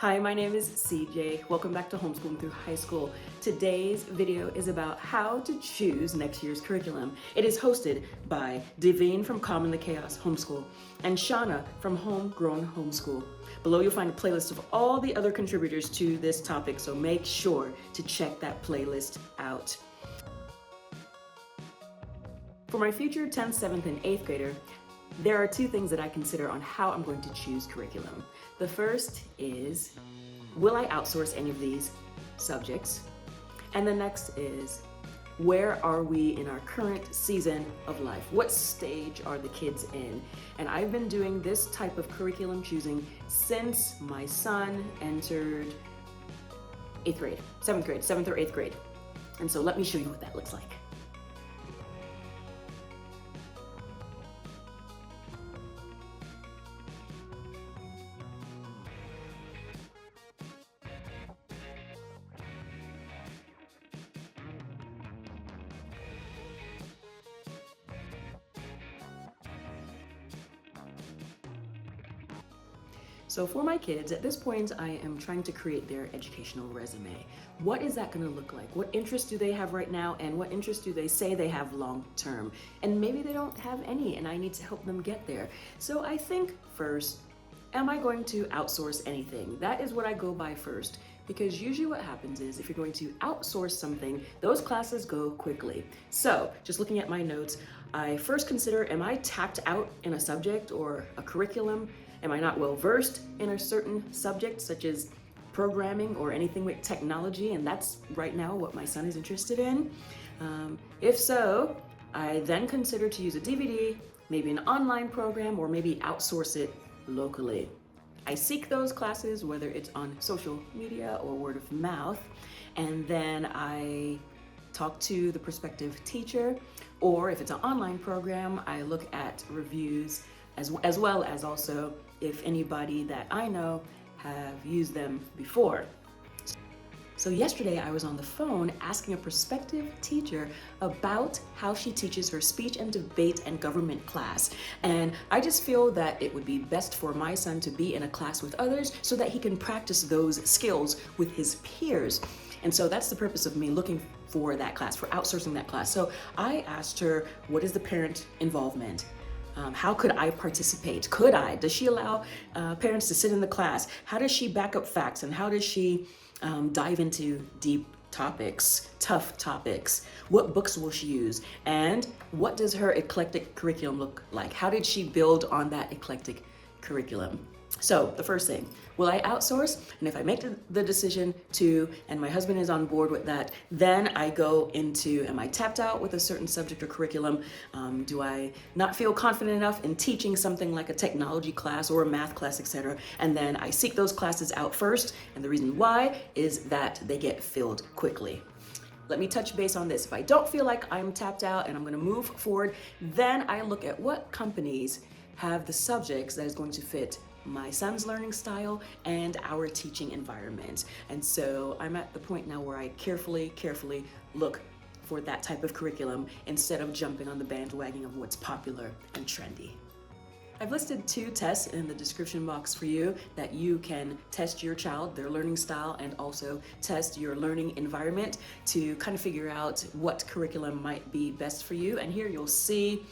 Hi, my name is CJ. Welcome back to Homeschooling Through High School. Today's video is about how to choose next year's curriculum. It is hosted by Devine from Calm in the Chaos Homeschool and Shauna from Homegrown Homeschool. Below you'll find a playlist of all the other contributors to this topic, so make sure to check that playlist out. For my future 10th, 7th, and 8th grader, there are two things that I consider on how I'm going to choose curriculum. The first is, will I outsource any of these subjects? And the next is, where are we in our current season of life? What stage are the kids in? And I've been doing this type of curriculum choosing since my son entered 8th grade, 7th or 8th grade. And so let me show you what that looks like. So for my kids, at this point, I am trying to create their educational resume. What is that gonna look like? What interests do they have right now, and what interests do they say they have long term? And maybe they don't have any, and I need to help them get there. So I think first, am I going to outsource anything? That is what I go by first. Because usually what happens is if you're going to outsource something, those classes go quickly. So just looking at my notes, I first consider, am I tapped out in a subject or a curriculum? Am I not well versed in a certain subject, such as programming or anything with technology? And that's right now what my son is interested in. If so, I then consider to use a DVD, maybe an online program, or maybe outsource it locally. I seek those classes, whether it's on social media or word of mouth, and then I talk to the prospective teacher, or if it's an online program, I look at reviews as well as also if anybody that I know have used them before. So yesterday I was on the phone asking a prospective teacher about how she teaches her speech and debate and government class. And I just feel that it would be best for my son to be in a class with others so that he can practice those skills with his peers. And so that's the purpose of me looking for that class, for outsourcing that class. So I asked her, what is the parent involvement? How could I participate? Could I? Does she allow parents to sit in the class? How does she back up facts? And how does she dive into deep topics, tough topics? What books will she use? And what does her eclectic curriculum look like? How did she build on that eclectic curriculum? So the first thing, will I outsource? And if I make the decision to, and my husband is on board with that, then I go into, am I tapped out with a certain subject or curriculum? Do I not feel confident enough in teaching something like a technology class or a math class, etc.? And then I seek those classes out first. And the reason why is that they get filled quickly. Let me touch base on this. If I don't feel like I'm tapped out and I'm gonna move forward, then I look at what companies have the subjects that is going to fit my son's learning style and our teaching environment. And so I'm at the point now where I carefully look for that type of curriculum instead of jumping on the bandwagon of what's popular and trendy. I've listed 2 tests in the description box for you that you can test your child, their learning style, and also test your learning environment to kind of figure out what curriculum might be best for you. And here you'll see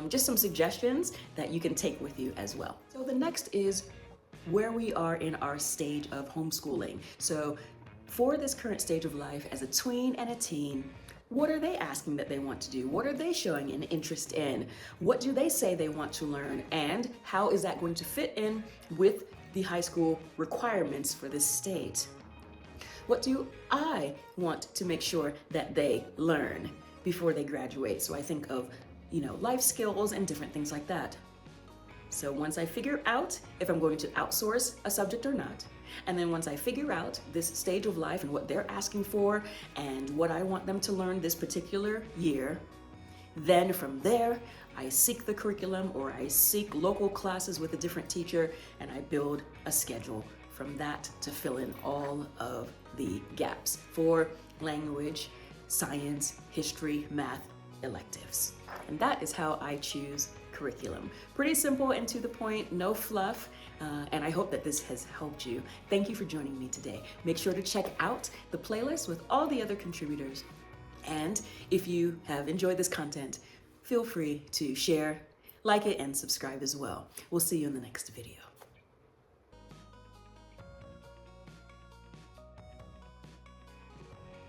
just some suggestions that you can take with you as well. So the next is where we are in our stage of homeschooling. So for this current stage of life as a tween and a teen, what are they asking that they want to do? What are they showing an interest in? What do they say they want to learn? And how is that going to fit in with the high school requirements for this state? What do I want to make sure that they learn before they graduate? So I think of, life skills and different things like that. So once I figure out if I'm going to outsource a subject or not, and then once I figure out this stage of life and what they're asking for and what I want them to learn this particular year, then from there, I seek the curriculum or I seek local classes with a different teacher and I build a schedule from that to fill in all of the gaps for language, science, history, math, electives. And that is how I choose curriculum. Pretty simple and to the point, no fluff, and I hope that this has helped you. Thank you for joining me today. Make sure to check out the playlist with all the other contributors. And if you have enjoyed this content, feel free to share, like it, and subscribe as well. We'll see you in the next video.